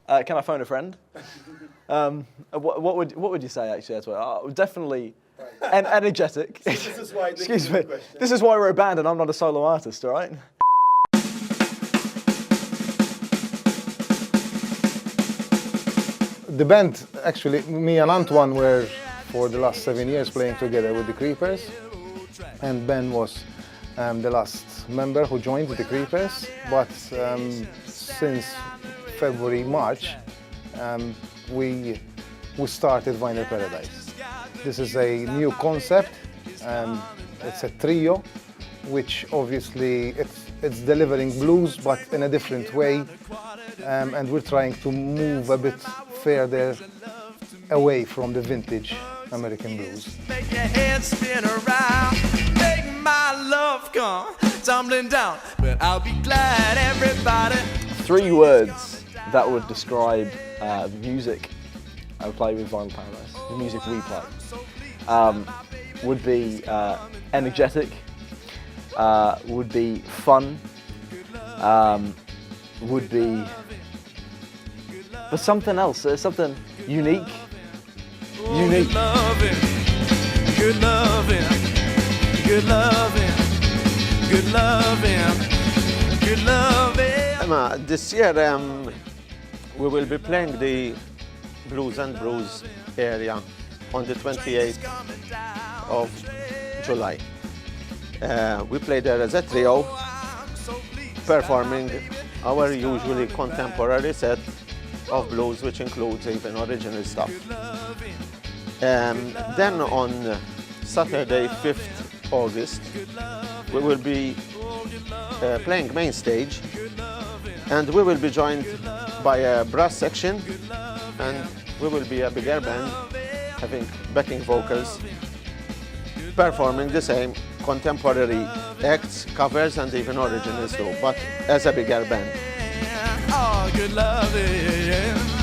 Can I phone a friend? What would you say actually? That's definitely energetic. This is why. Excuse me. This is why we're a band and I'm not a solo artist. All right. The band, actually, me and Antoine were for the last 7 years playing together with the Creepers, and Ben was the last member who joined the Creepers. But since February, March, we started Vinyl Paradise. This is a new concept. It's a trio, which obviously it's delivering blues, but in a different way. And we're trying to move a bit further away from the vintage American blues. Make your head spin around, make my love come tumbling down, but I'll be glad everybody. 3 words that would describe the music I play with Vinyl Paradise, the music we play, would be energetic, would be fun, would be, but something else, something unique. Good loving, good loving, good loving, good loving, good loving. This year we will be playing the Blues and Brews area on the 28th of July. We play there as a trio, performing our usually contemporary set of blues, which includes even original stuff. Then on Saturday, 5th August, we will be playing main stage, and we will be joined by a brass section, and we will be a bigger band having backing vocals, performing the same contemporary acts, covers, and even originals too, but as a bigger band. Oh, good loving.